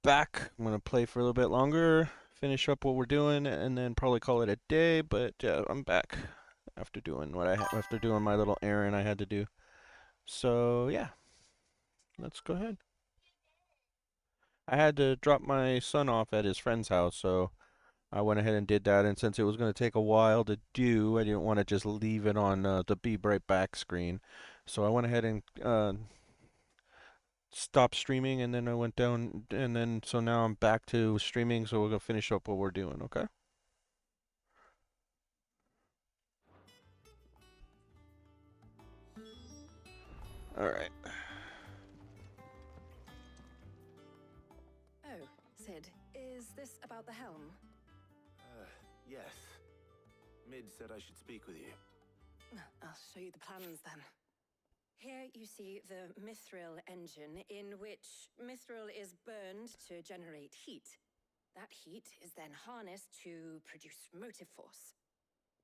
back. I'm gonna play for a little bit longer, finish up what we're doing, and then probably call it a day. But yeah, I'm back after doing after doing my little errand I had to do. So yeah, let's go ahead. I had to drop my son off at his friend's house, so I went ahead and did that. And since it was gonna take a while to do, I didn't want to just leave it on the be right back screen. So I went ahead and stopped streaming, and then I went down, and then so now I'm back to streaming. So we're gonna finish up what we're doing. Okay. All right. Oh, Sid, is this about the helm? Yes. Mid said I should speak with you. I'll show you the plans then. Here you see the mithril engine, in which mithril is burned to generate heat. That heat is then harnessed to produce motive force.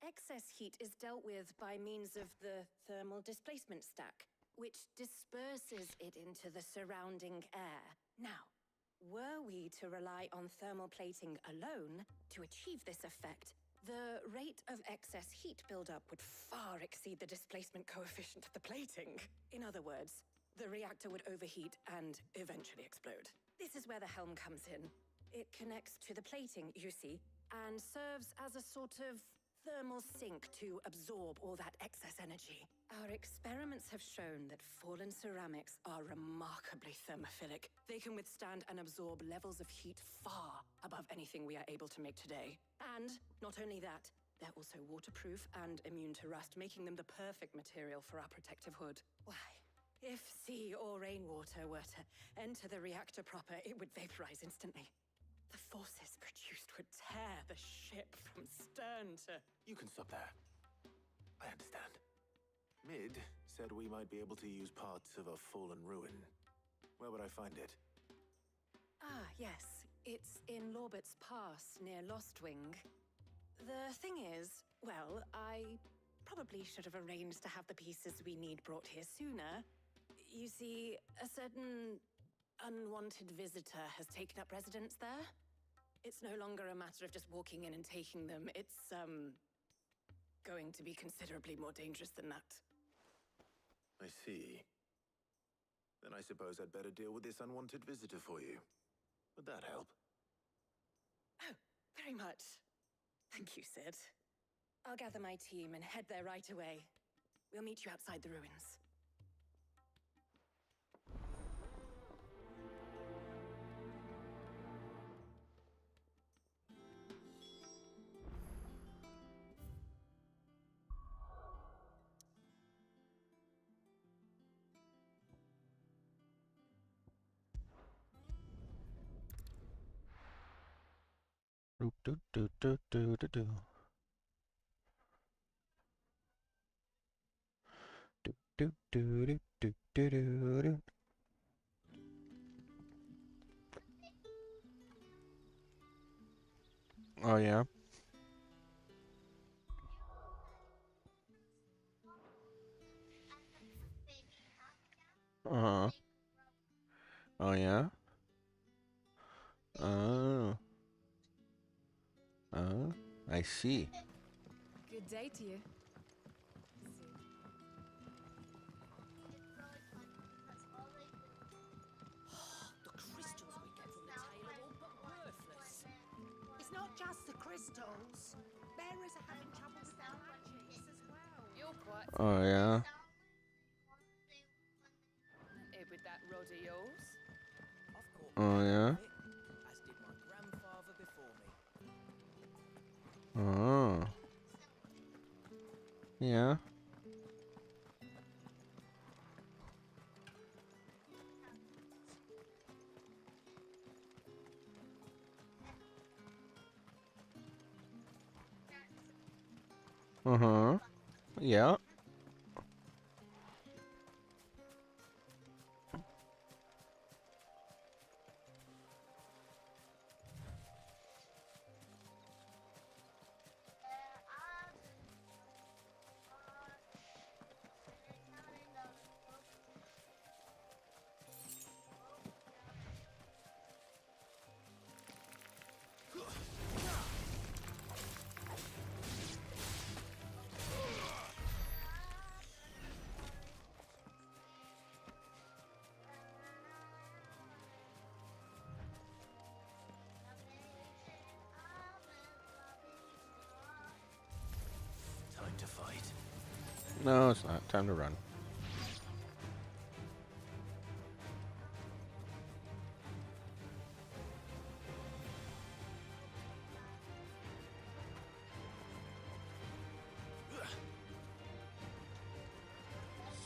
Excess heat is dealt with by means of the thermal displacement stack, which disperses it into the surrounding air. Now, were we to rely on thermal plating alone to achieve this effect, the rate of excess heat buildup would far exceed the displacement coefficient of the plating. In other words, the reactor would overheat and eventually explode. This is where the helm comes in. It connects to the plating, you see, and serves as a sort of thermal sink to absorb all that excess energy. Our experiments have shown that fallen ceramics are remarkably thermophilic. They can withstand and absorb levels of heat far above anything we are able to make today. And not only that, they're also waterproof and immune to rust, making them the perfect material for our protective hood. Why, if sea or rainwater were to enter the reactor proper, it would vaporize instantly. The forces produced would tear the ship from stern to... You can stop there. I understand. Mid said we might be able to use parts of a fallen ruin. Where would I find it? Ah, yes. It's in Lorbert's Pass, near Lostwing. The thing is, well, I probably should have arranged to have the pieces we need brought here sooner. You see, a certain unwanted visitor has taken up residence there. It's no longer a matter of just walking in and taking them. It's, going to be considerably more dangerous than that. I see. Then I suppose I'd better deal with this unwanted visitor for you. Would that help? Oh, very much. Thank you, Sid. I'll gather my team and head there right away. We'll meet you outside the ruins. Do do do do do do do. Do do do do do do do do. Oh yeah. Uh-huh. Oh yeah. Oh. Oh. I see. Good day to you. The crystals we get from the tailor are all but worthless. It's not just the crystals. Bearers are having trouble with their magics as well. You're quite Oh yeah. talented with that rod of yours. I've caught Oh many yeah. of it, as did my grandfather before me. Oh. Yeah. Uh-huh. Yeah. No, it's not. Time to run.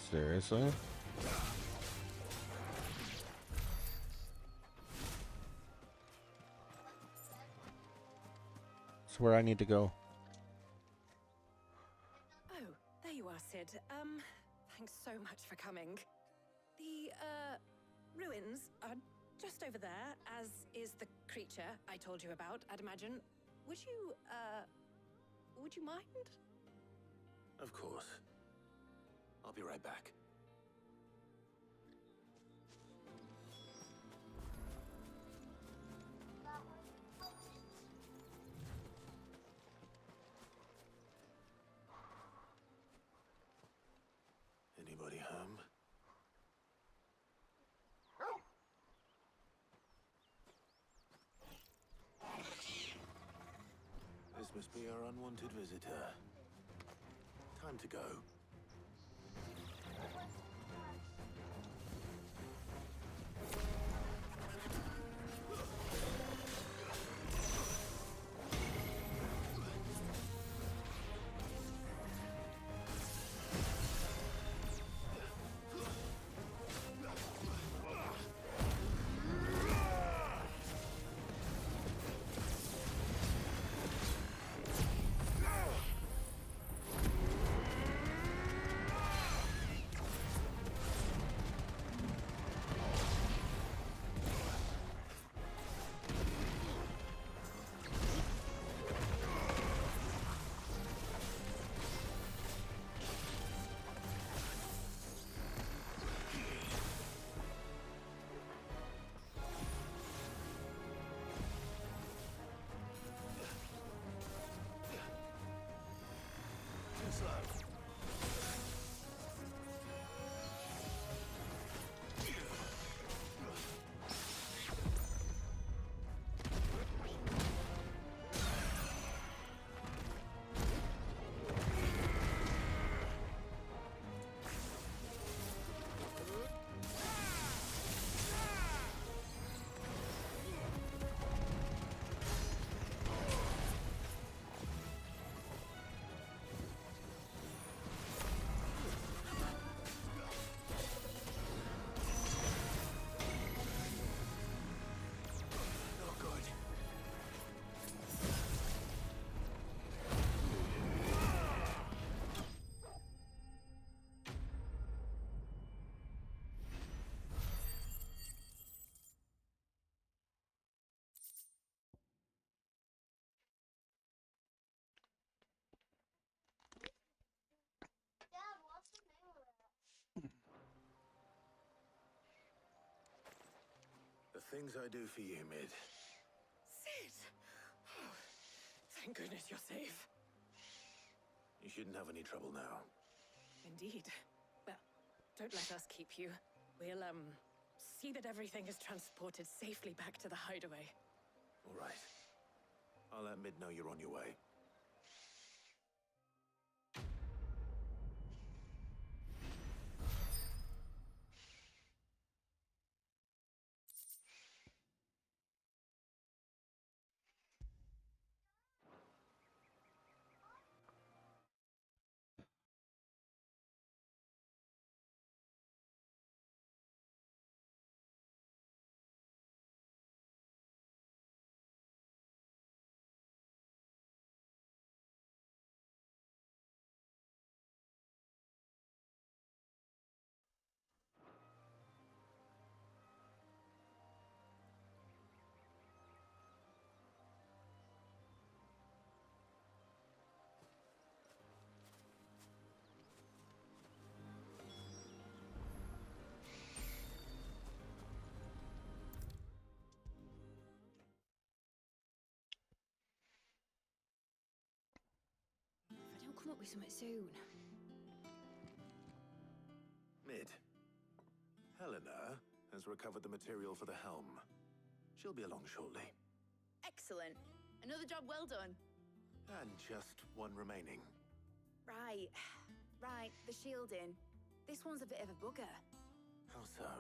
Seriously? It's where I need to go. Oh, there you are, Sid. Thanks so much for coming. The, ruins are just over there, as is the creature I told you about, I'd imagine. Would you mind? Of course. I'll be right back. Anybody home? This must be our unwanted visitor. Time to go. The things I do for you, Mid. Sid! Oh, thank goodness you're safe. You shouldn't have any trouble now. Indeed. Well, don't let us keep you. We'll, see that everything is transported safely back to the hideaway. All right. I'll let Mid know you're on your way. If I don't come up with something soon. Mid. Helena has recovered the material for the helm. She'll be along shortly. Excellent. Another job well done. And just one remaining. Right. Right, the shielding. This one's a bit of a bugger. How so?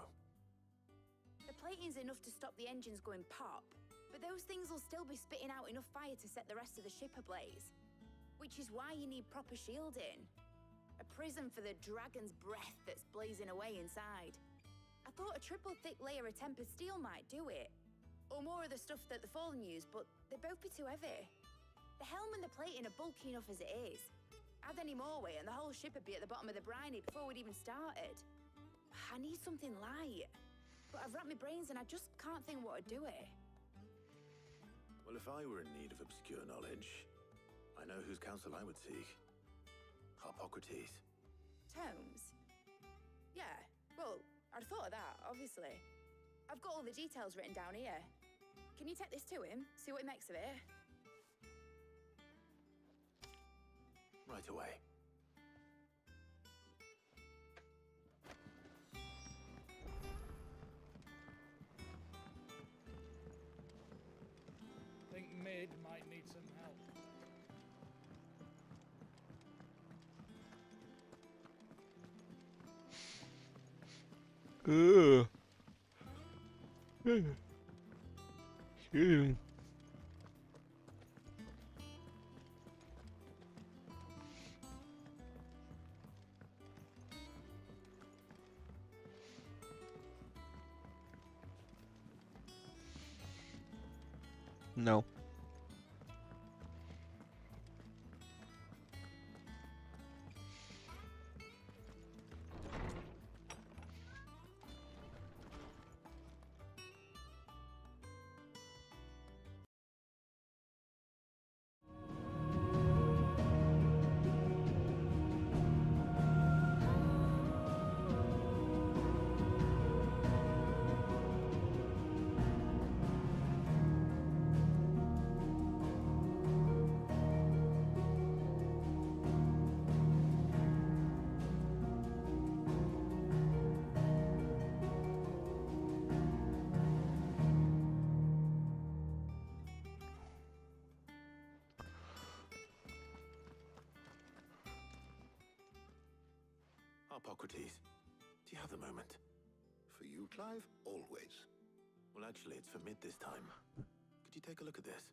The plating's enough to stop the engines going pop, but those things will still be spitting out enough fire to set the rest of the ship ablaze. Which is why you need proper shielding. A prison for the dragon's breath that's blazing away inside. I thought a triple thick layer of tempered steel might do it. Or more of the stuff that the Fallen use, but they'd both be too heavy. The helm and the plating are bulky enough as it is. Add any more weight and the whole ship would be at the bottom of the briny before we'd even started. I need something light. But I've racked my brains and I just can't think what would do it. Well, if I were in need of obscure knowledge, I know whose counsel I would seek. Hippocrates. Tomes? Yeah, well, I'd thought of that, obviously. I've got all the details written down here. Can you take this to him, see what he makes of it? Right away. Think Mid might need some help. Ugh. Excuse me. No. Hippocrates, do you have the moment? For you, Clive? Always. Well, actually, it's for Mid this time. Could you take a look at this?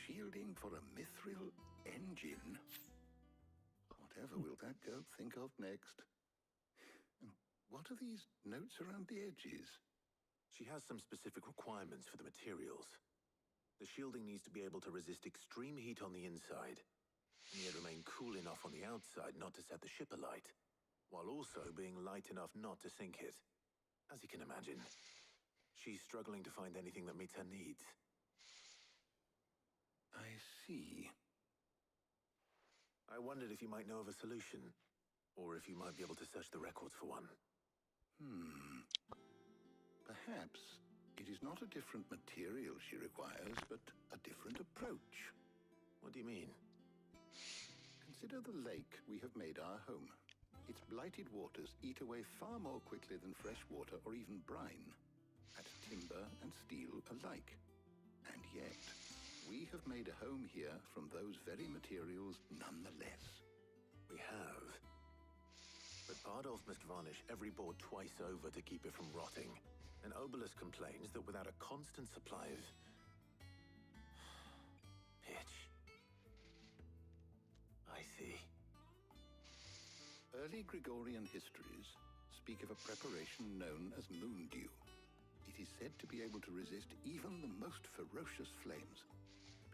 Shielding for a mithril engine? Whatever will that girl think of next? And what are these notes around the edges? She has some specific requirements for the materials. The shielding needs to be able to resist extreme heat on the inside, and yet remain cool enough on the outside not to set the ship alight, while also being light enough not to sink it. As you can imagine, she's struggling to find anything that meets her needs. I see. I wondered if you might know of a solution, or if you might be able to search the records for one. Perhaps it is not a different material she requires, but a different approach. What do you mean? Consider the lake we have made our home. Its blighted waters eat away far more quickly than fresh water or even brine, at timber and steel alike. And yet, we have made a home here from those very materials nonetheless. We have. But Bardolph must varnish every board twice over to keep it from rotting. And Obelus complains that without a constant supply of pitch. I see. Early Gregorian histories speak of a preparation known as moon dew. It is said to be able to resist even the most ferocious flames.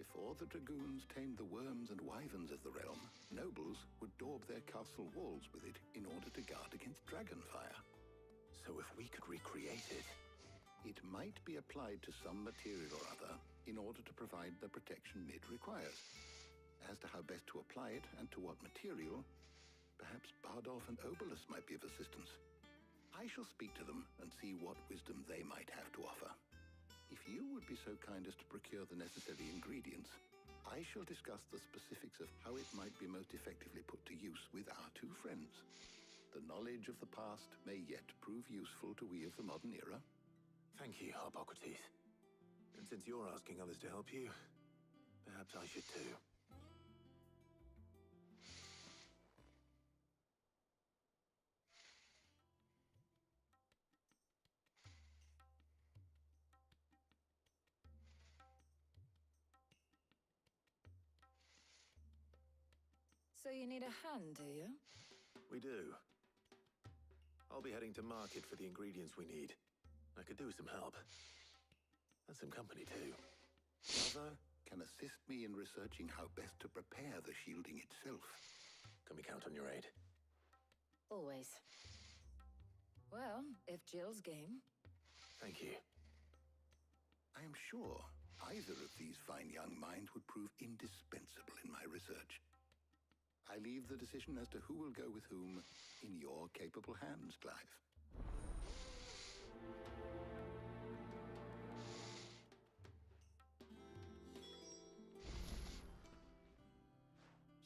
Before the dragoons tamed the worms and wyverns of the realm, nobles would daub their castle walls with it in order to guard against dragon fire. So if we could recreate it... It might be applied to some material or other in order to provide the protection Mid requires. As to how best to apply it and to what material, perhaps Bardolph and Obelus might be of assistance. I shall speak to them and see what wisdom they might have to offer. If you would be so kind as to procure the necessary ingredients, I shall discuss the specifics of how it might be most effectively put to use with our two friends. The knowledge of the past may yet prove useful to we of the modern era. Thank you, Hippocrates. And since you're asking others to help you, perhaps I should too. So you need a hand, do you? We do. I'll be heading to market for the ingredients we need. I could do with some help. And some company too. Brother can assist me in researching how best to prepare the shielding itself. Can we count on your aid? Always. Well, if Jill's game. Thank you. I am sure either of these fine young minds would prove indispensable in my research. I leave the decision as to who will go with whom in your capable hands, Clive.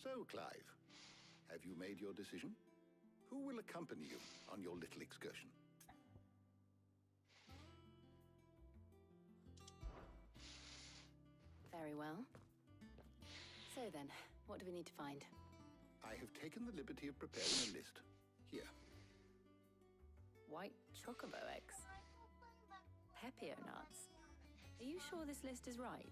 So, Clive, have you made your decision? Who will accompany you on your little excursion? Very well. So then, what do we need to find? I have taken the liberty of preparing a list. Here. White chocobo eggs. Pepio nuts. Are you sure this list is right?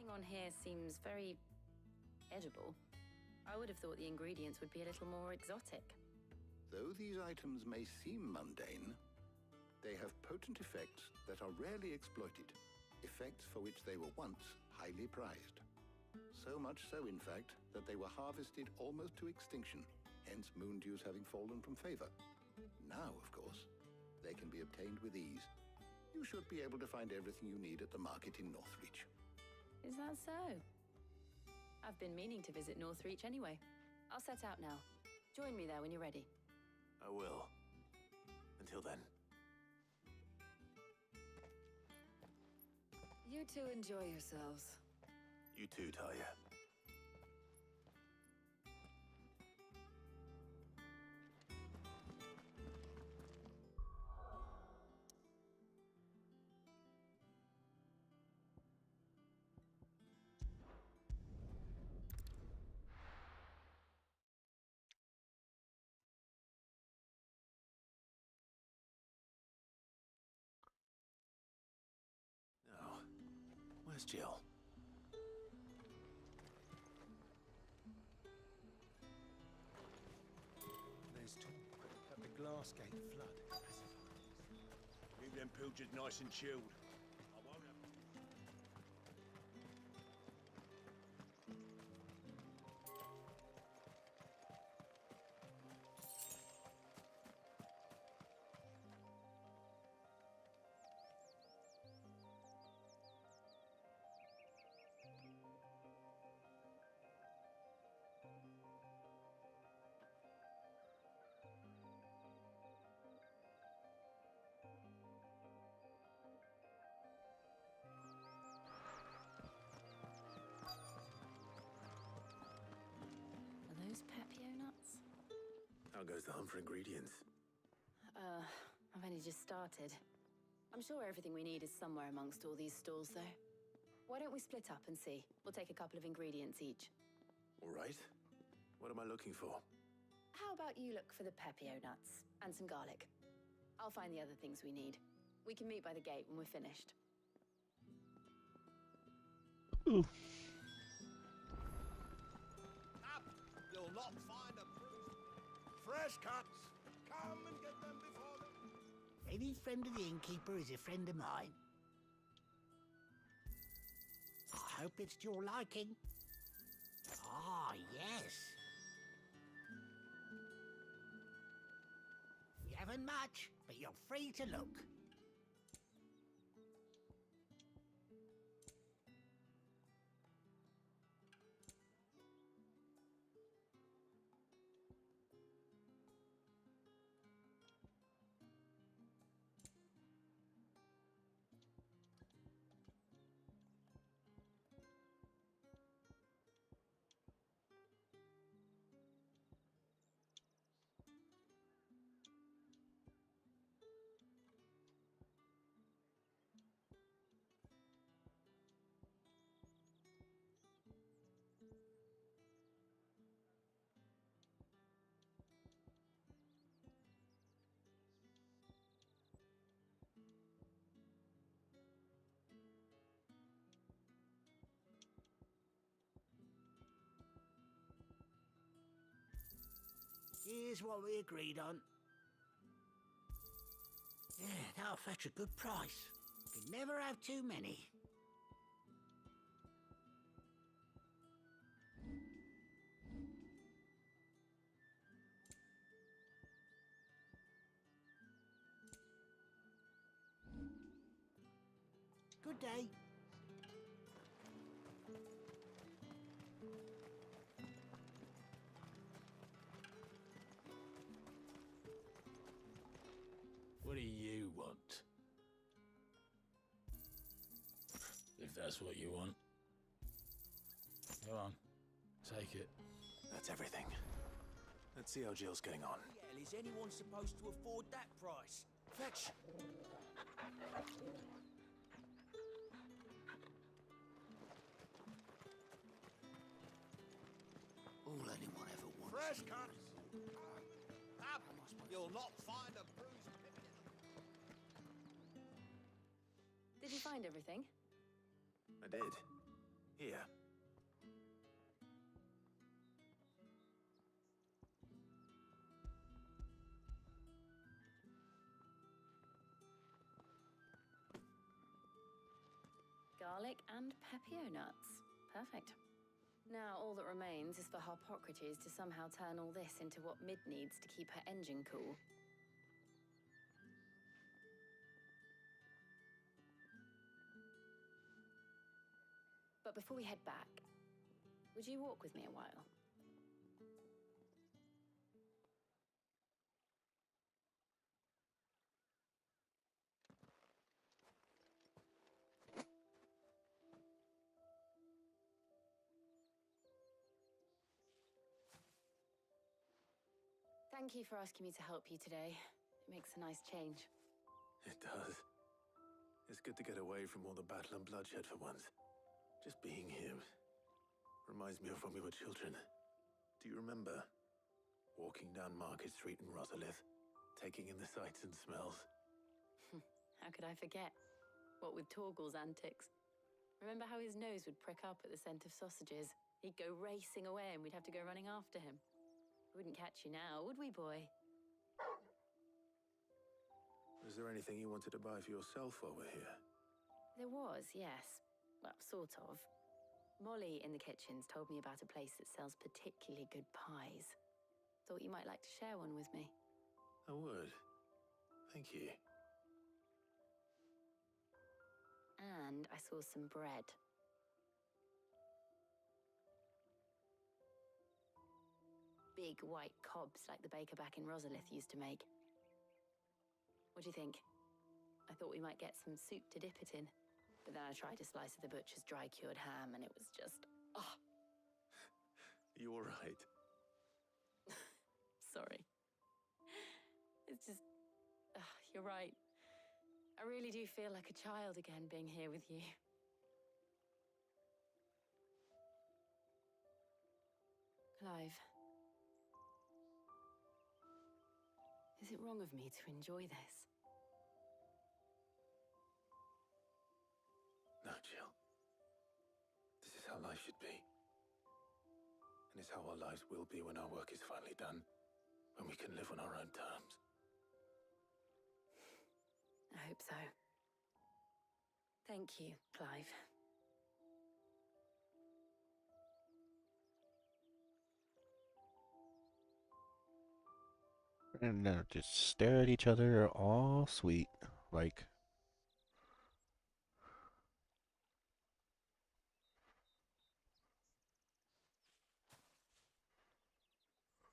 Everything on here seems very edible. I would have thought the ingredients would be a little more exotic. Though these items may seem mundane, they have potent effects that are rarely exploited, effects for which they were once highly prized. So much so, in fact, that they were harvested almost to extinction, hence moon dews having fallen from favor. Now, of course, they can be obtained with ease. You should be able to find everything you need at the market in Northreach. Is that so? I've been meaning to visit Northreach anyway. I'll set out now. Join me there when you're ready. I will. Until then. You two enjoy yourselves. You too, Talia. Now, where's Jill? There's talk that the glass gate flood has Leave them pilgers nice and chilled. I won't have... How goes the hunt for ingredients? I've only just started. I'm sure everything we need is somewhere amongst all these stalls, though. Why don't we split up and see? We'll take a couple of ingredients each. All right. What am I looking for? How about you look for the pepio nuts and some garlic? I'll find the other things we need. We can meet by the gate when we're finished. Ooh. Up! You'll not find a bruise. Fresh cuts! Come and get them before them. Any friend of the innkeeper is a friend of mine. I hope it's to your liking. Ah, yes. We haven't much, but you're free to look. Here's what we agreed on. Yeah, that'll fetch a good price. You can never have too many. Good day. What do you want? If that's what you want. Go on, take it. That's everything. Let's see how Jill's getting on. Hell, is anyone supposed to afford that price? Fetch! All anyone ever wants. Fresh cuts! Up! You'll not find a bruised pigeon. Did you find everything? I did. Here. Garlic and pepio nuts. Perfect. Now all that remains is for Harpocrates to somehow turn all this into what Mid needs to keep her engine cool. But before we head back, would you walk with me a while? Thank you for asking me to help you today. It makes a nice change. It does. It's good to get away from all the battle and bloodshed for once. Just being here reminds me of when we were children. Do you remember? Walking down Market Street in Rosalith, taking in the sights and smells. How could I forget? What with Torgal's antics. Remember how his nose would prick up at the scent of sausages? He'd go racing away and we'd have to go running after him. We wouldn't catch you now, would we, boy? Was there anything you wanted to buy for yourself while we're here? There was, yes. Well, sort of. Molly in the kitchens told me about a place that sells particularly good pies. Thought you might like to share one with me. I would. Thank you. And I saw some bread. Big white cobs like the baker back in Rosalith used to make. What do you think? I thought we might get some soup to dip it in. But then I tried a slice of the butcher's dry-cured ham and it was just... oh, You all right? sorry. It's just... you're right. I really do feel like a child again being here with you. Clive. Is it wrong of me to enjoy this? No, Jill. This is how life should be. And it's how our lives will be when our work is finally done. When we can live on our own terms. I hope so. Thank you, Clive. And just stare at each other all sweet. Like,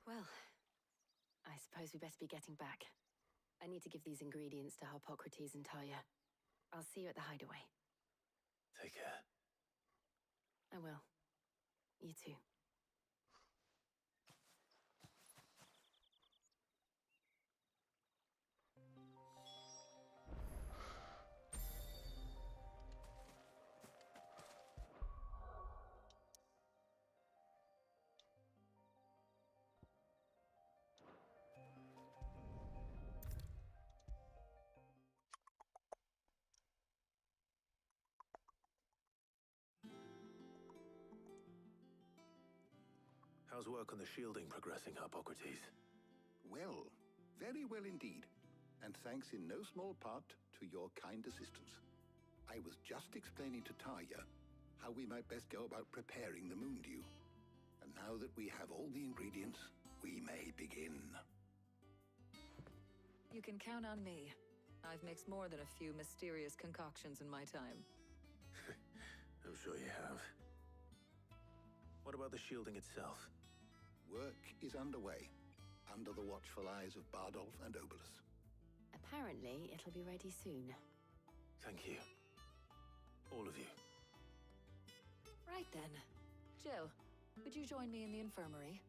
Well, I suppose we better be getting back. I need to give these ingredients to Harpocrates and Talia. I'll see you at the hideaway. Take care. I will. You too. How's work on the shielding progressing, Harpocrates? Well, very well indeed. And thanks in no small part to your kind assistance. I was just explaining to Tarja how we might best go about preparing the moondew. And now that we have all the ingredients, we may begin. You can count on me. I've mixed more than a few mysterious concoctions in my time. I'm sure you have. What about the shielding itself? Work is underway, under the watchful eyes of Bardolph and Obolus. Apparently, it'll be ready soon. Thank you. All of you. Right then. Jill, would you join me in the infirmary?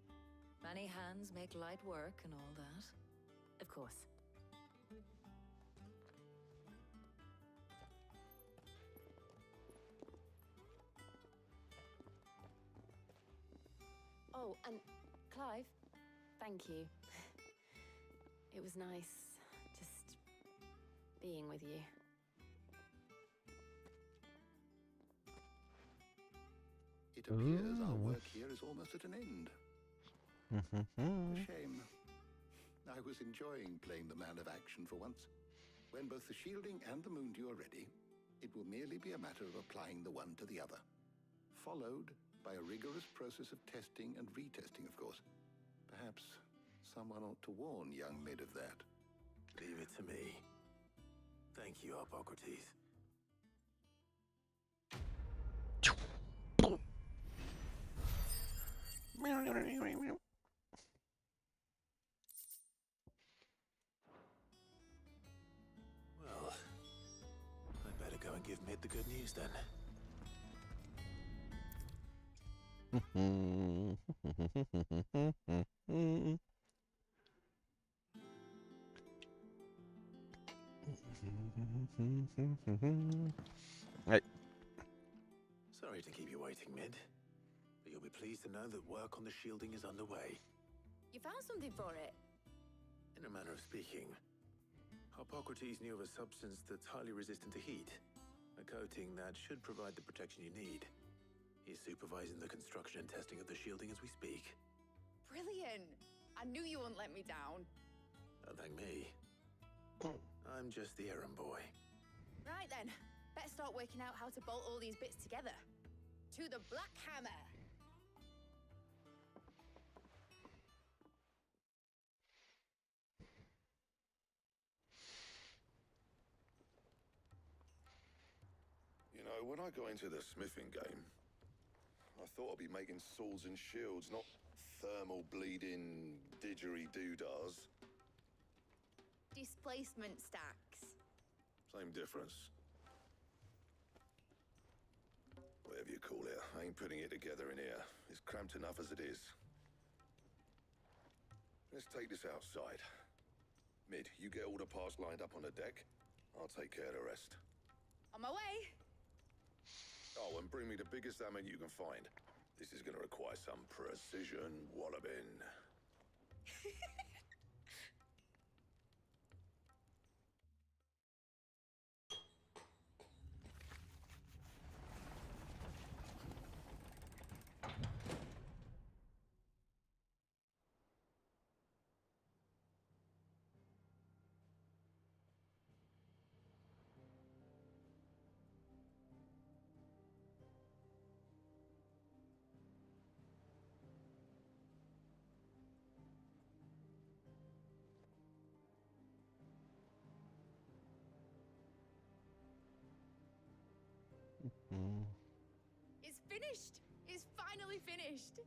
Many hands make light work and all that. Of course. Oh, and Clive, thank you. It was nice just being with you. It appears our work here is almost at an end. A shame. I was enjoying playing the man of action for once. When both the shielding and the moondew are ready, it will merely be a matter of applying the one to the other. Followed by a rigorous process of testing and retesting, of course. Perhaps someone ought to warn young Mid of that. Leave it to me. Thank you, Harpocrates. Well, I'd better go and give Mid the good news then. Right. Sorry to keep you waiting, Mid. But you'll be pleased to know that work on the shielding is underway. You found something for it? In a manner of speaking, Harpocrates knew of a substance that's highly resistant to heat. A coating that should provide the protection you need. He's supervising the construction and testing of the shielding as we speak. Brilliant! I knew you wouldn't let me down. Don't thank me. I'm just the errand boy. Right then, better start working out how to bolt all these bits together. To the Black Hammer! You know, when I got into the smithing game, I thought I'd be making swords and shields, not thermal bleeding didgeridoo-dahs. Displacement stacks. Same difference. Whatever you call it, I ain't putting it together in here. It's cramped enough as it is. Let's take this outside. Mid, you get all the parts lined up on the deck. I'll take care of the rest. On my way. Oh, and bring me the biggest hammer you can find. This is gonna require some precision walloping. Mm. It's finished. It's finally finished.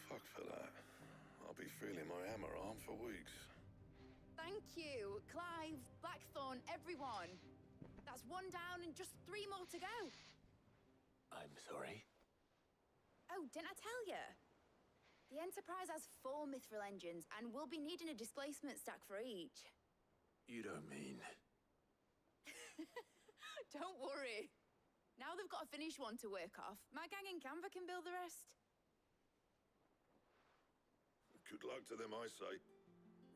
Thank fuck for that. I'll be feeling my hammer arm for weeks. Thank you, Clive, Blackthorn, everyone. That's one down and just 3 more to go. I'm sorry. Oh, didn't I tell you? The Enterprise has 4 mithril engines, and we'll be needing a displacement stack for each. You don't mean... Don't worry. Now they've got a finished one to work off. My gang in Canva can build the rest. Good luck to them, I say.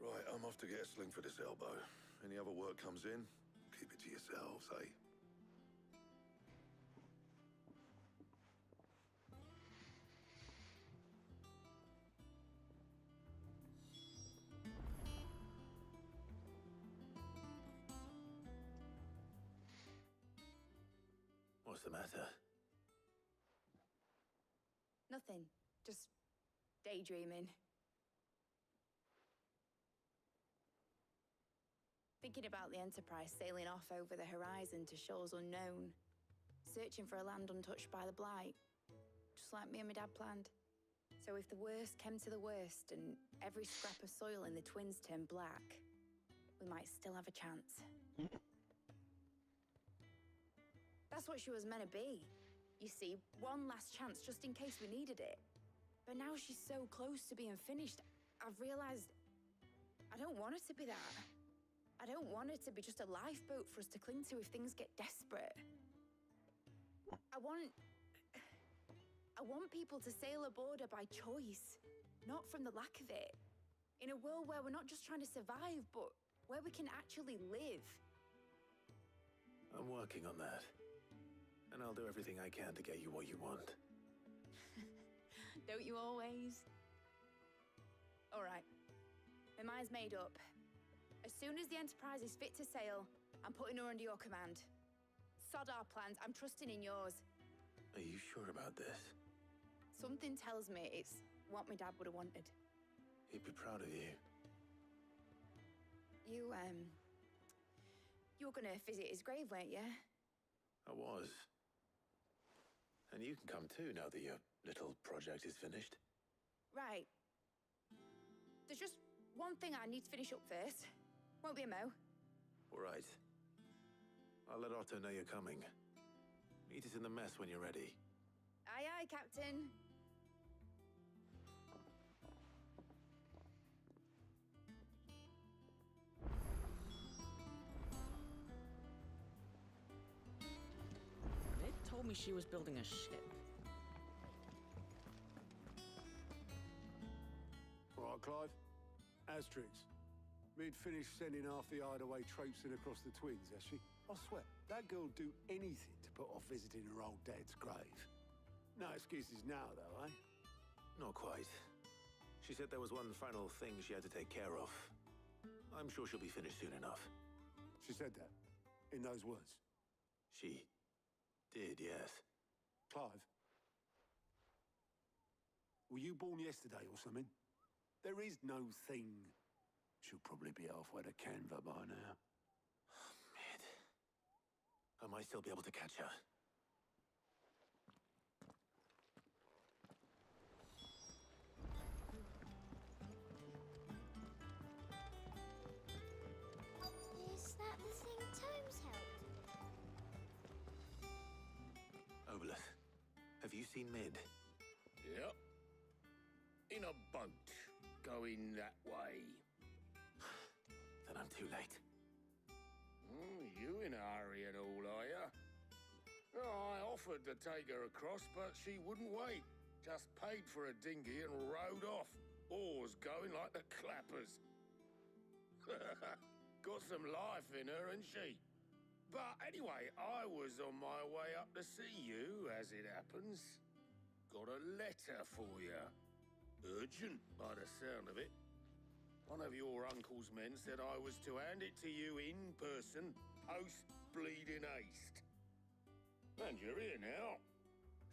Right, I'm off to get a sling for this elbow. Any other work comes in, keep it to yourselves, eh? What's the matter? Nothing. Just daydreaming. Thinking about the Enterprise sailing off over the horizon to shores unknown. Searching for a land untouched by the Blight. Just like me and my dad planned. So if the worst came to the worst and every scrap of soil in the Twins turned black, we might still have a chance. That's what she was meant to be. You see, one last chance just in case we needed it. But now she's so close to being finished, I've realized I don't want her to be that. I don't want her to be just a lifeboat for us to cling to if things get desperate. I want people to sail aboard her by choice, not from the lack of it. In a world where we're not just trying to survive, but where we can actually live. I'm working on that. And I'll do everything I can to get you what you want. Don't you always? All right. My mind's made up. As soon as the Enterprise is fit to sail, I'm putting her under your command. Sod our plans, I'm trusting in yours. Are you sure about this? Something tells me it's what my dad would have wanted. He'd be proud of you. You were gonna visit his grave, weren't you? I was. And you can come too now that your little project is finished. Right. There's just one thing I need to finish up first. Won't be a mo. All right. I'll let Otto know you're coming. Meet us in the mess when you're ready. Aye, aye, Captain. They told me she was building a ship. All right, Clive. Asterix. Mid finished sending half the hideaway traipsing across the Twins, has she? I swear, that girl'd do anything to put off visiting her old dad's grave. No excuses now, though, eh? Not quite. She said there was one final thing she had to take care of. I'm sure she'll be finished soon enough. She said that? In those words? She did, yes. Clive? Were you born yesterday or something? There is no thing. She'll probably be halfway to Canva by now. Mid. I might still be able to catch her. Is that the thing Tomes helped? Obelith, have you seen Mid? Yep. In a boat. going that way. Then I'm too late. Oh, you in a hurry and all, are you? Oh, I offered to take her across, but she wouldn't wait. Just paid for a dinghy and rowed off. Oars going like the clappers. Got some life in her, ain't she? But anyway, I was on my way up to see you, as it happens. Got a letter for you. Urgent, by the sound of it. One of your uncle's men said I was to hand it to you in person, post-bleeding haste. And you're here now.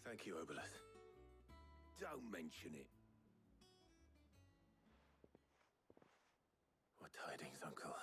Thank you, Obelus. Don't mention it. What tidings, Uncle?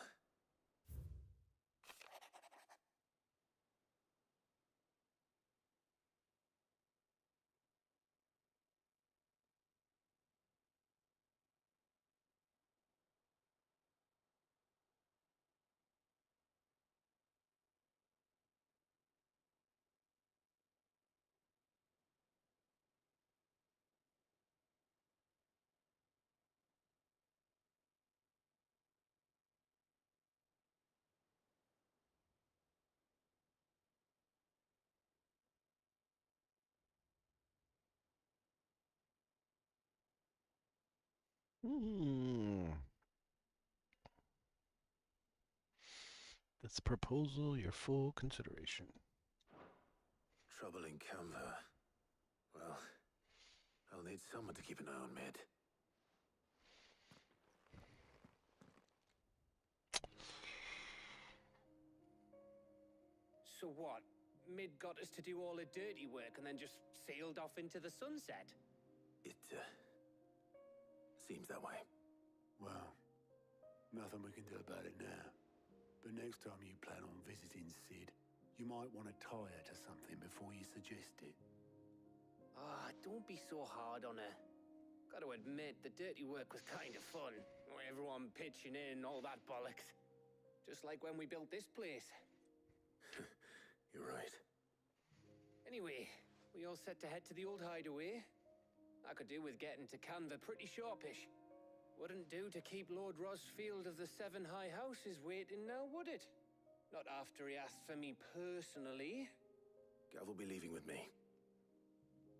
This proposal your full consideration. Trouble in Canva. Well, I'll need someone to keep an eye on Mid. So what? Mid got us to do all the dirty work and then just sailed off into the sunset? It, seems that way. Well, nothing we can do about it now. But next time you plan on visiting Sid, you might want to tie her to something before you suggest it. Ah, don't be so hard on her. Gotta admit, the dirty work was kind of fun. Everyone pitching in, all that bollocks. Just like when we built this place. You're right. Anyway, we all set to head to the old hideaway. I could do with getting to Canva pretty sharpish. Wouldn't do to keep Lord Rosfield of the Seven High Houses waiting now, would it? Not after he asked for me personally. Gav will be leaving with me.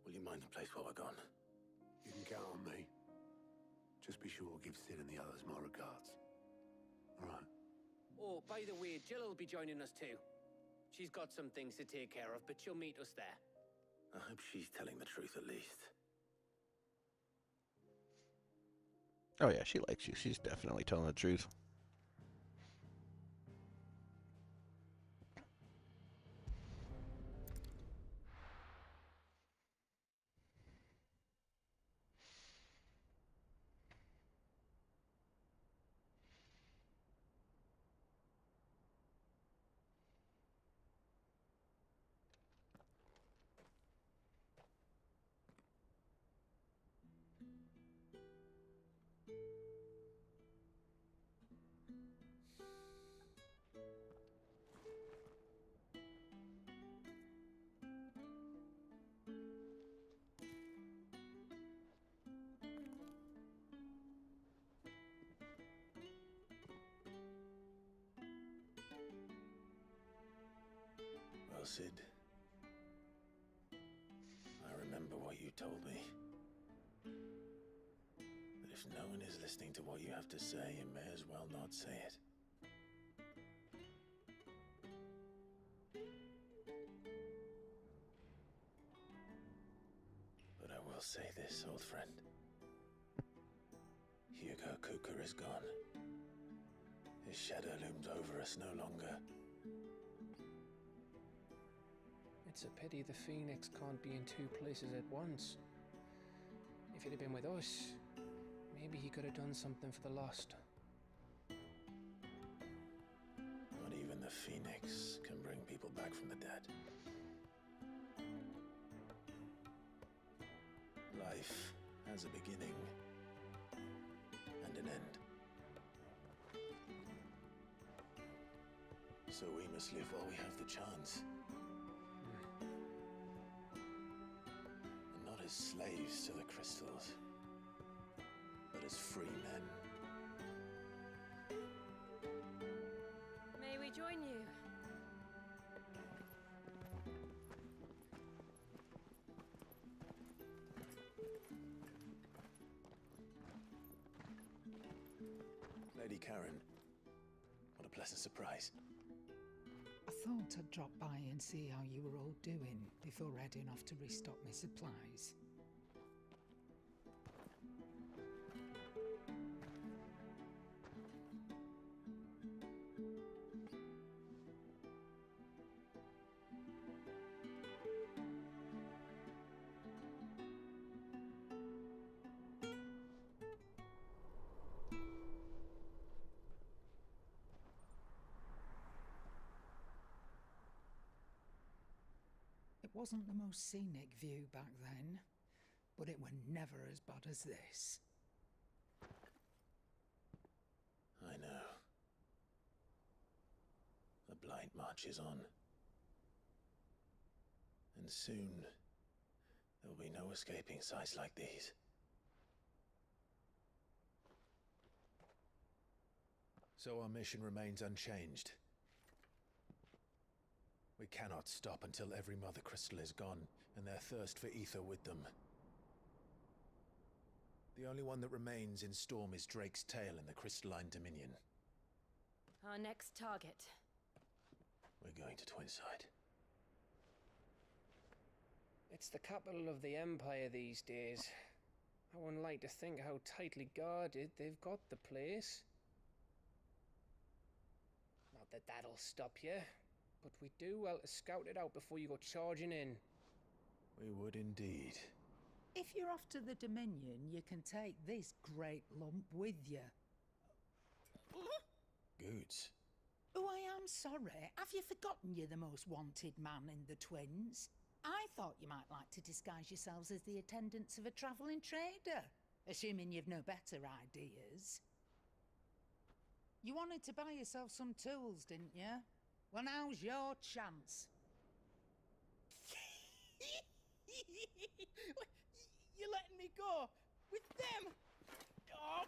Will you mind the place while we're gone? You can count on me. Just be sure to give Sid and the others my regards. All right. Oh, by the way, Jill will be joining us too. She's got some things to take care of, but she'll meet us there. I hope she's telling the truth at least. Oh yeah, she likes you. She's definitely telling the truth. Well, Sid, I remember what you told me. That if no one is listening to what you have to say, you may as well not say it. But I will say this, old friend. Hugo Cooker is gone. His shadow looms over us no longer. It's a pity the Phoenix can't be in two places at once. If he'd have been with us, maybe he could have done something for the lost. Not even the Phoenix can bring people back from the dead. Life has a beginning and an end. So we must live while we have the chance. And not as slaves to the crystals, but as as free men. May we join you? Lady Karen, what a pleasant surprise. I thought I'd drop by and see how you were all doing before heading off to restock my supplies. It wasn't the most scenic view back then, but it were never as bad as this. I know. The Blight marches on. And soon, there'll be no escaping sights like these. So our mission remains unchanged. We cannot stop until every Mother Crystal is gone, and their thirst for ether with them. The only one that remains in Storm is Drake's tail in the Crystalline Dominion. Our next target. We're going to Twinside. It's the capital of the Empire these days. I wouldn't like to think how tightly guarded they've got the place. Not that that'll stop you, but we do well to scout it out before you go charging in. We would indeed. If you're off to the Dominion, you can take this great lump with you. Goods. Oh, I am sorry. Have you forgotten you're the most wanted man in the Twins? I thought you might like to disguise yourselves as the attendants of a travelling trader, assuming you've no better ideas. You wanted to buy yourself some tools, didn't you? Well, now's your chance. You're letting me go with them? Oh,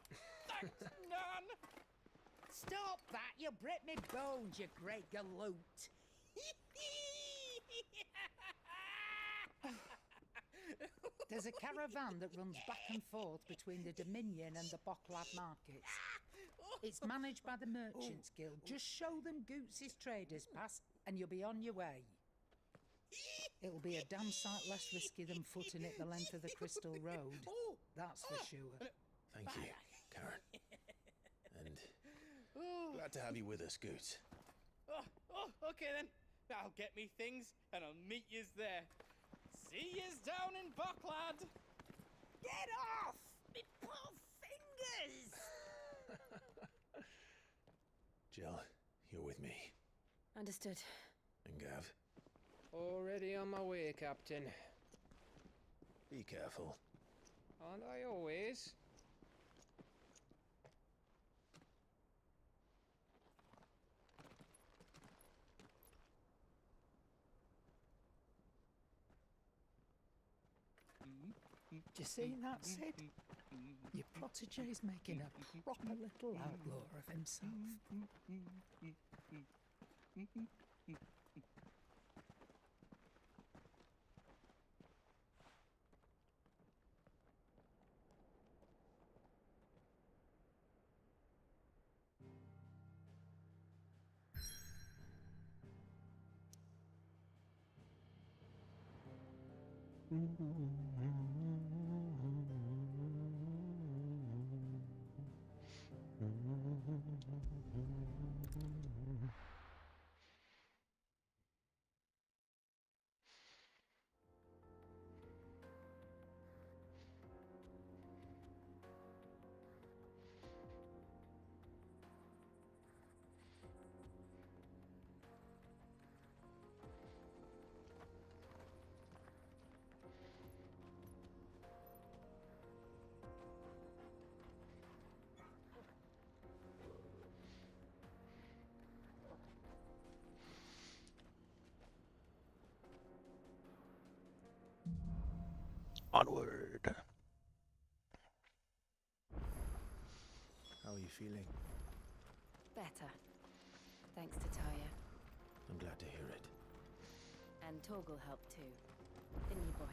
thanks, Nan. Stop that! You break me bones, you great galoot. There's a caravan that runs back and forth between the Dominion and the Bocklad markets. It's managed by the Merchants Guild. Just show them Goots' traders pass and you'll be on your way. It'll be a damn sight less risky than footing it the length of the Crystal Road. That's for sure. Thank you, Karen. And glad to have you with us, Goots. Okay then. I'll get me things and I'll meet yous there. See yous down in Bocklad. Get off! Me poor fingers! Jill, you're with me. Understood. And Gav, Already on my way, Captain. be careful. Aren't I always? Do you see that, Sid? Your protege's making a proper little outlaw of himself. Onward. are you feeling? Better. Thanks to Taya. I'm glad to hear it. And Torgal helped too. Didn't you, boy?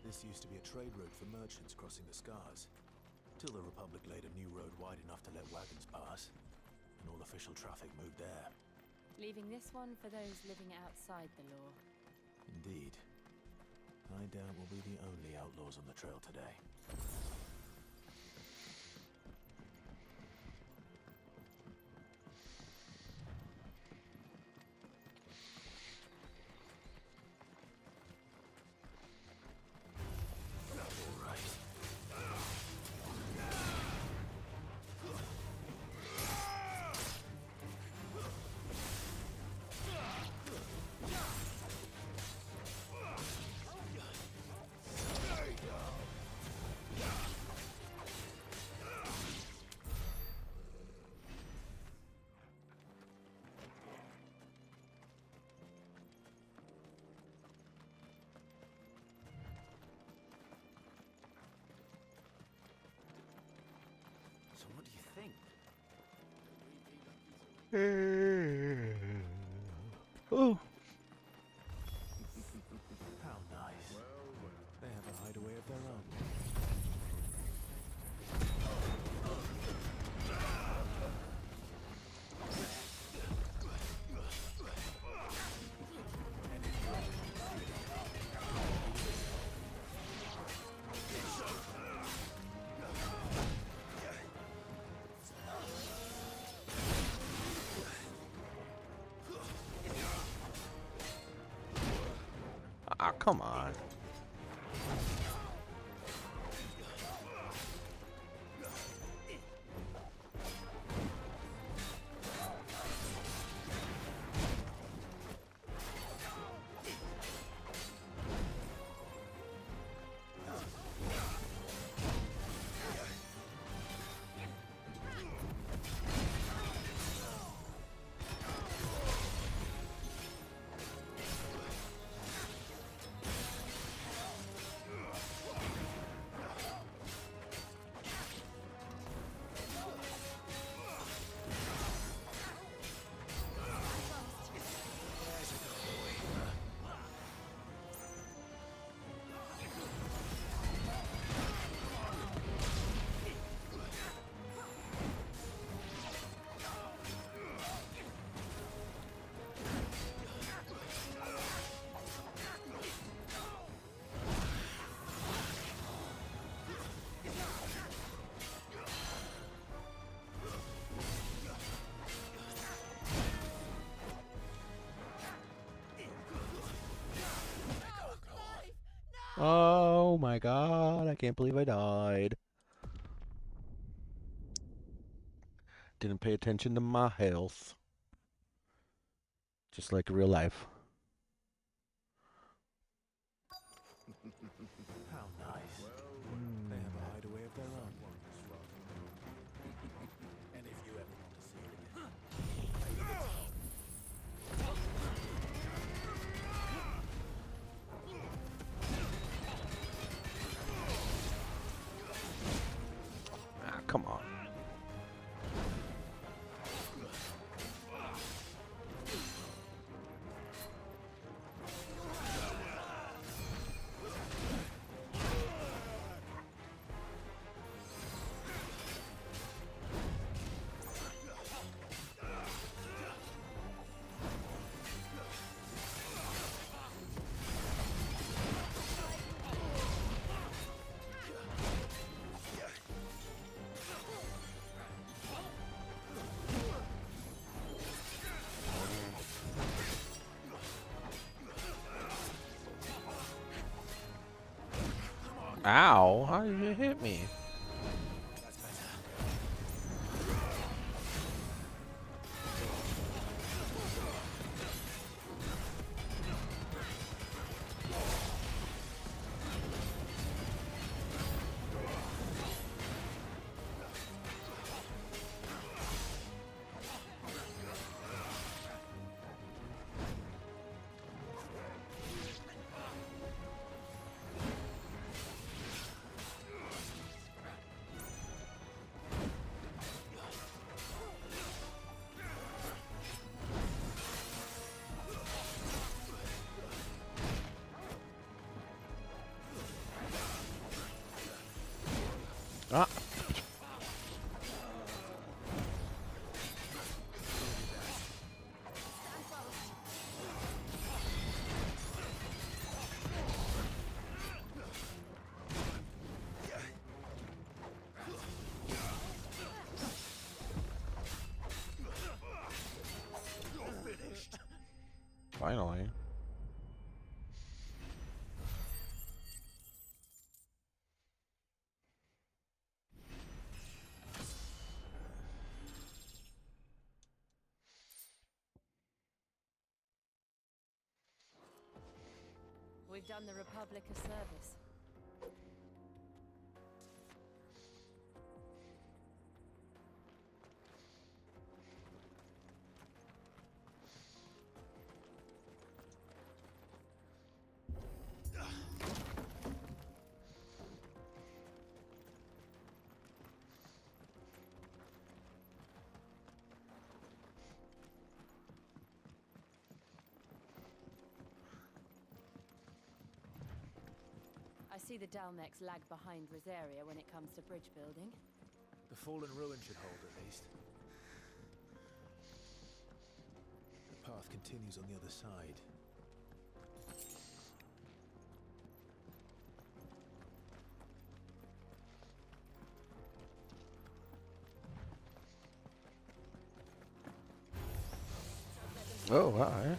This used to be a trade route for merchants crossing the Scars, till the Republic laid a new road wide enough to let wagons pass, and all official traffic moved there. Leaving this one for those living outside the law. Indeed. I doubt we'll be the only outlaws on the trail today. So what do you think? Oh. How nice. They have a hideaway of their own. Ah, come on. Oh my god, I can't believe I died. Didn't pay attention to my health. Just like real life. How nice. They have a hideaway of their own. And if you ever want to see it again. Ah, come on. Ow, how did you hit me? Ah! Finally. We've done the Republic a service. I see the Dalmex lag behind Rosaria when it comes to bridge building. The fallen ruin should hold, at least. The path continues on the other side. Oh, wow. Yeah.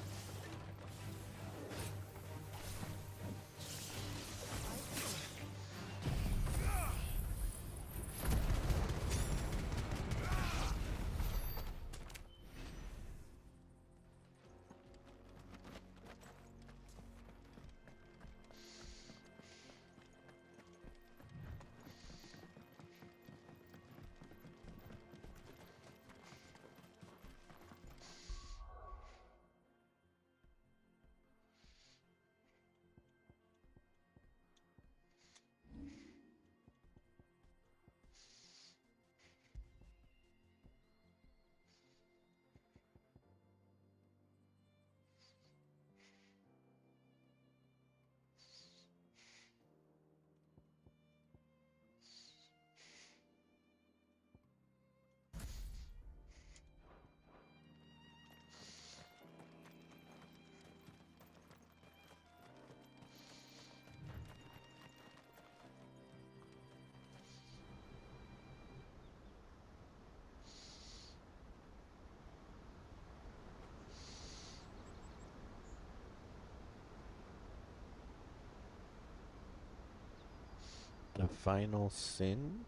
The final sin?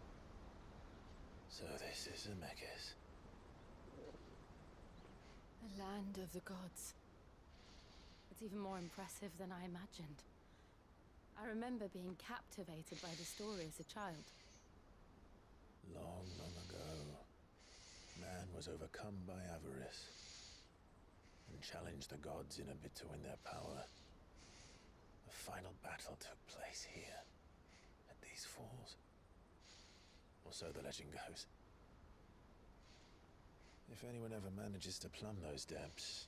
So this is Zemeckis. The land of the gods. It's even more impressive than I imagined. I remember being captivated by the story as a child. Long, long ago, man was overcome by avarice and challenged the gods in a bid to win their power. The final battle took place here, at these falls. Or so the legend goes. If anyone ever manages to plumb those depths,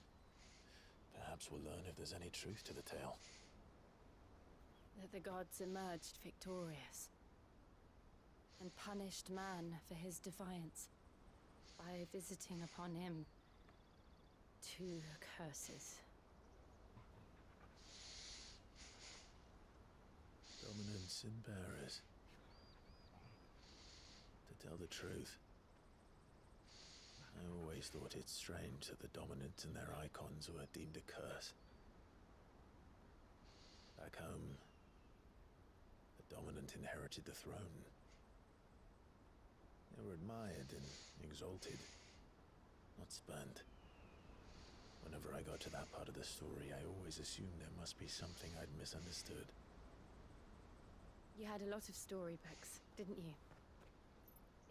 perhaps we'll learn if there's any truth to the tale. That the gods emerged victorious and punished man for his defiance by visiting upon him two curses. Dominant sin bearers. To tell the truth, I always thought it strange that the dominant and their icons were deemed a curse. Back home, the dominant inherited the throne. They were admired and exalted, not spurned. Whenever I got to that part of the story, I always assumed there must be something I'd misunderstood. You had a lot of storybooks, didn't you?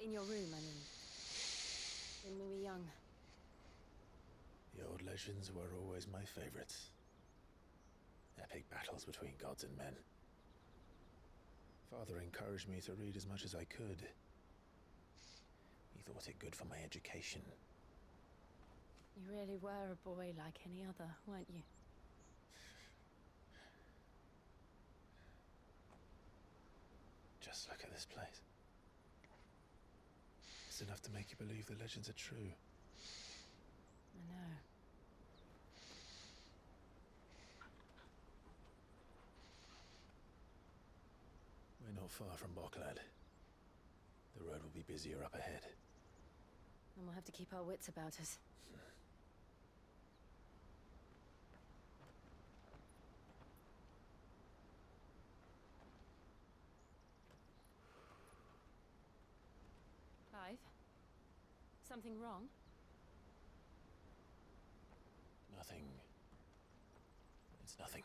In your room, I mean. When we were young. The old legends were always my favorites. Epic battles between gods and men. Father encouraged me to read as much as I could. He thought it good for my education. You really were a boy like any other, weren't you? Just look at this place. Just enough to make you believe the legends are true. I know. We're not far from Boklad. The road will be busier up ahead. And we'll have to keep our wits about us. Clive? Something wrong? Nothing. It's nothing.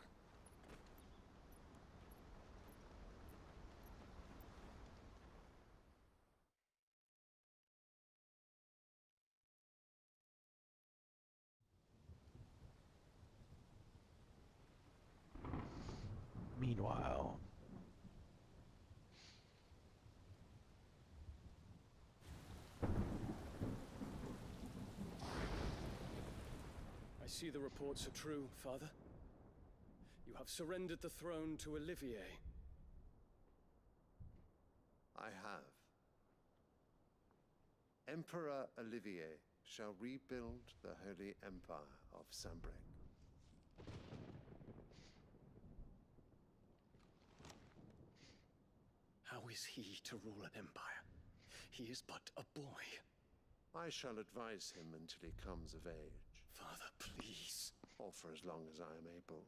Meanwhile, I see the reports are true, Father. You have surrendered the throne to Olivier. I have. Emperor Olivier shall rebuild the Holy Empire of Sanbreque. How is he to rule an empire? He is but a boy. I shall advise him until he comes of age. Father, please. Or for as long as I am able.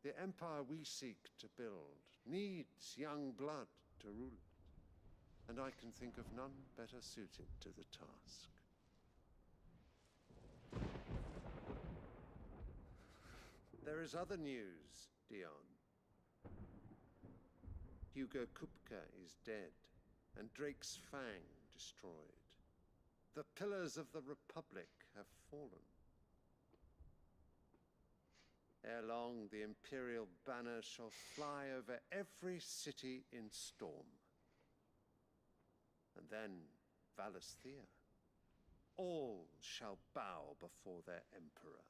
The empire we seek to build needs young blood to rule it, and I can think of none better suited to the task. There is other news, Dion. Hugo Kupka is dead, and Drake's Fang destroyed. The pillars of the Republic have fallen. Ere long, the Imperial banner shall fly over every city in Storm. And then Valisthea. All shall bow before their Emperor.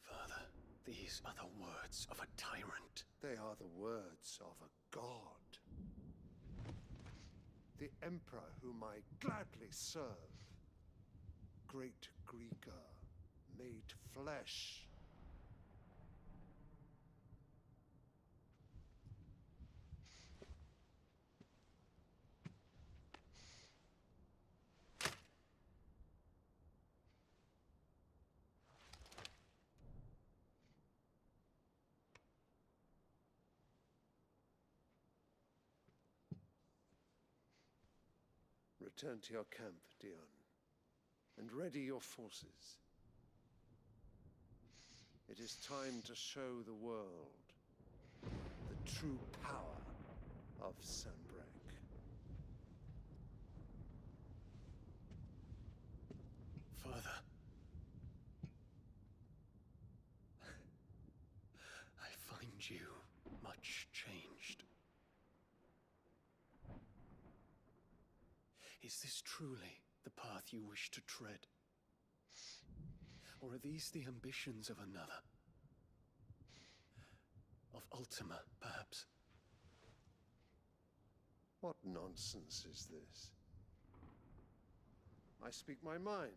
Father, these are the words of a tyrant. They are the words of a god. The Emperor whom I gladly serve. Great Greeker, made flesh. Return to your camp, Dion, and ready your forces. It is time to show the world the true power of Sanbreque. Father. I find you much changed. Is this truly the path you wish to tread? Or are these the ambitions of another? Of Ultima, perhaps? What nonsense is this? I speak my mind,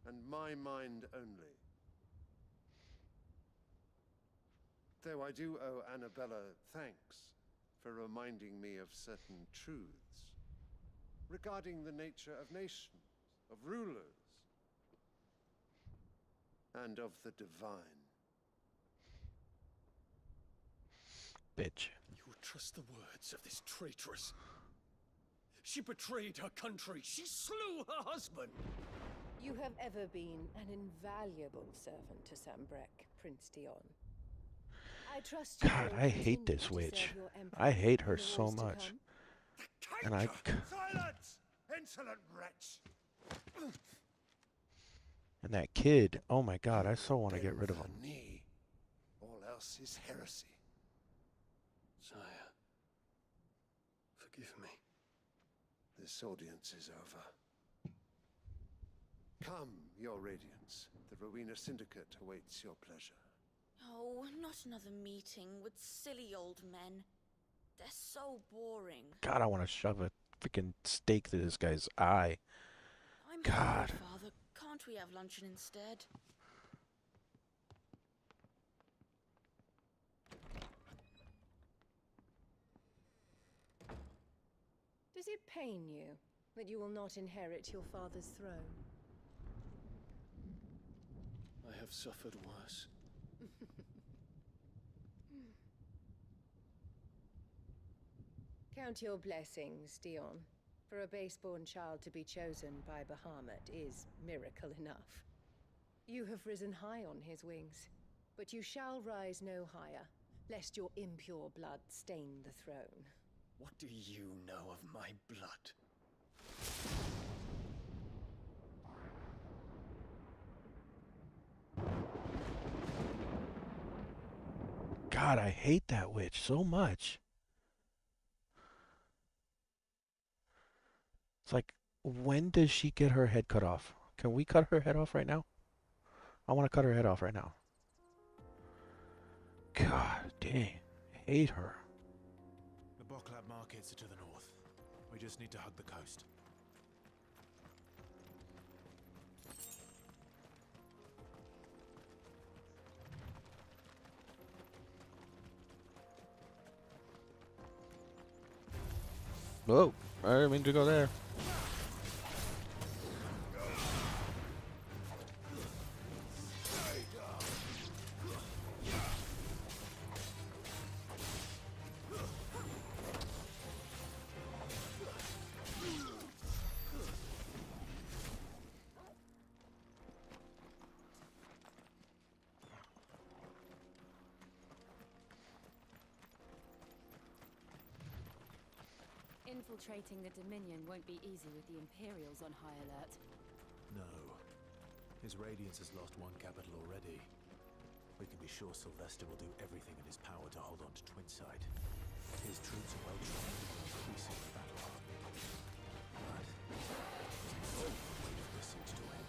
and my mind only. Though I do owe Annabella thanks for reminding me of certain truths regarding the nature of nations, of rulers, and of the divine. bitch. You would trust the words of this traitress. She betrayed her country. She slew her husband. You have ever been an invaluable servant to Sanbreque, Prince Dion. I trust you God, will I hate continue this to witch. serve your emperor I hate in her the so wars to much. come. And I... Silence! Insolent wretch! And that kid, oh my God, I so want to get rid of him. Knee. All else is heresy. Sire, forgive me. This audience is over. Come, your Radiance. The Rowena Syndicate awaits your pleasure. Oh, not another meeting with silly old men. They're so boring. God, I want to shove a freaking stake through this guy's eye. I'm God. hungry, Father. Can't we have luncheon instead? Does it pain you that you will not inherit your father's throne? I have suffered worse. Count your blessings, Dion. For a base-born child to be chosen by Bahamut is miracle enough. You have risen high on his wings, but you shall rise no higher, lest your impure blood stain the throne. What do you know of my blood? God, I hate that witch so much. It's like, when does she get her head cut off? Can we cut her head off right now? I want to cut her head off right now. God dang. I hate her. The Boklab markets are to the north. We just need to hug the coast. Whoa, I didn't mean to go there. Infiltrating the Dominion won't be easy with the Imperials on high alert. No. His Radiance has lost one capital already. We can be sure Sylvester will do everything in his power to hold on to Twinside. His troops are well trained and increasingly battle-hardened. But this seems to end.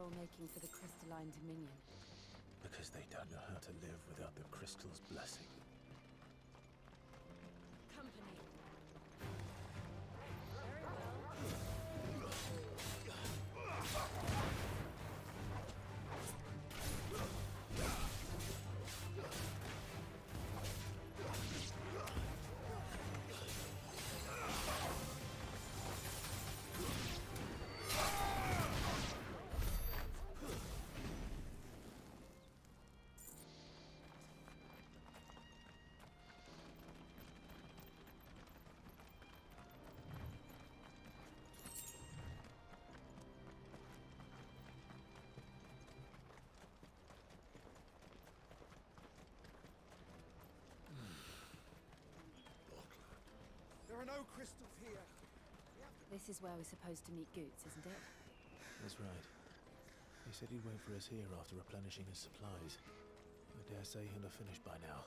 Misrule making for the crystalline dominion? Because they don't know how to live without the crystal's blessing. Company. There are no crystals here. This is where we're supposed to meet Goots, isn't it? That's right. He said he'd wait for us here after replenishing his supplies. I dare say he'll have finished by now.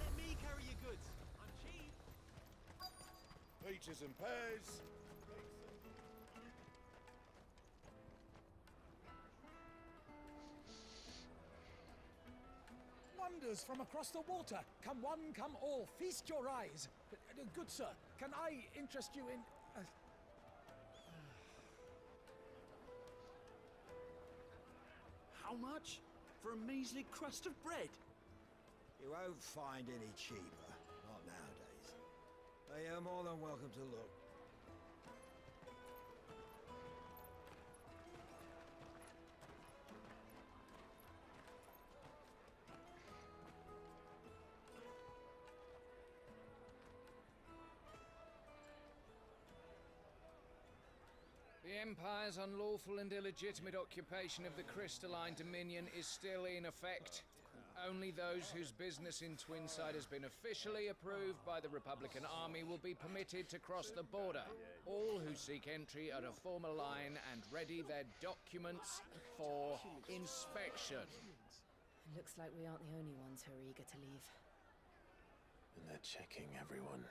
Let me carry your goods. I'm cheap. Peaches and pears. Wonders from across the water. Come one, come all. Feast your eyes. Good sir, can I interest you in... How much? For a measly crust of bread? You won't find any cheaper. Not nowadays. But you're more than welcome to look. The Empire's unlawful and illegitimate occupation of the crystalline dominion is still in effect. Only those whose business in Twinside has been officially approved by the Republican Army will be permitted to cross the border. All who seek entry are to form a line and ready their documents for inspection. Looks like we aren't the only ones who are eager to leave. And they're checking everyone.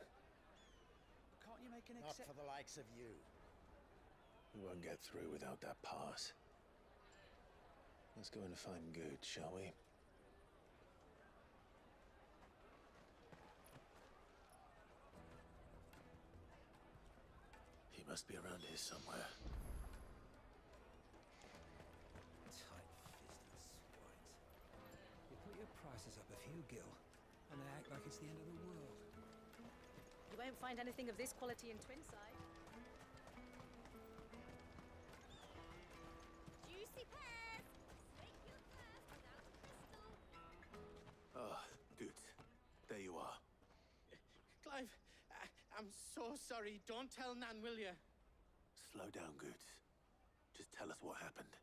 Can't you make an Not for the likes of you. We won't get through without that pass. Let's go and find Good, shall we? He must be around here somewhere. Tight-fisted swines. You put your prices up a few gil, and they act like it's the end of the world. You won't find anything of this quality in Twinside. Juicy pears! Make your thirst without a crystal. Ah, Goots. There you are. Clive, I'm so sorry. Don't tell Nan, will you? Slow down, Goots. Just tell us what happened.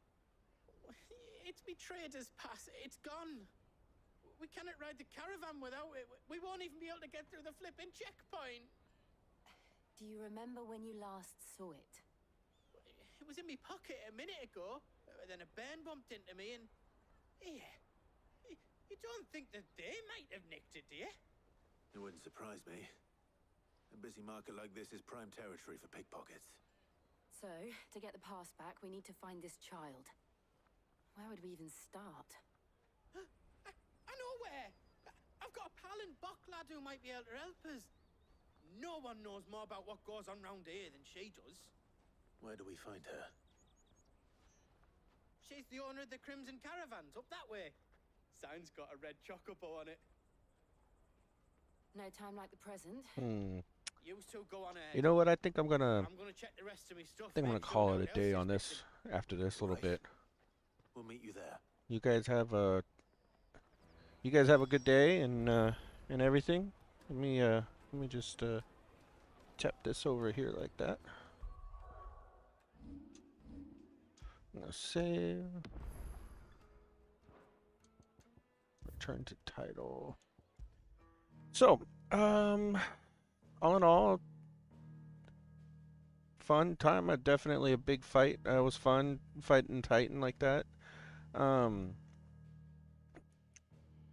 It's me trader's pass. It's gone. We cannot ride the caravan without it. We won't even be able to get through the flipping checkpoint. Do you remember when you last saw it? It was in my pocket a minute ago. Then a bairn bumped into me and... Yeah. You don't think that they might have nicked it, do you? It wouldn't surprise me. A busy market like this is prime territory for pickpockets. So, to get the pass back, we need to find this child. Where would we even start? I know where! I've got a pal in Bocklad who might be able to help us. No one knows more about what goes on round here than she does. Where do we find her? She's the owner of the Crimson Caravans, up that way. Sign's got a red chocobo on it. No time like the present. You two go on ahead. You know what? I think I'm gonna check the rest of my stuff. I think I'm gonna make sure call no it one a else day is on this missing. after this little bit. We'll meet you there. You guys have a good day and everything. Let me just tap this over here like that. I'm gonna save. Return to title. So, all in all, fun time. Definitely a big fight. It was fun fighting Titan like that.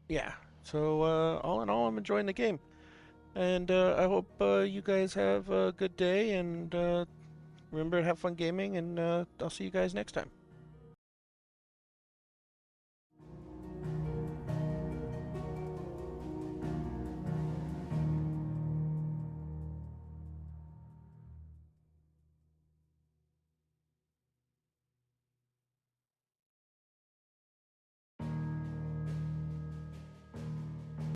Yeah. So, all in all, I'm enjoying the game. And I hope you guys have a good day, and remember to have fun gaming, and I'll see you guys next time.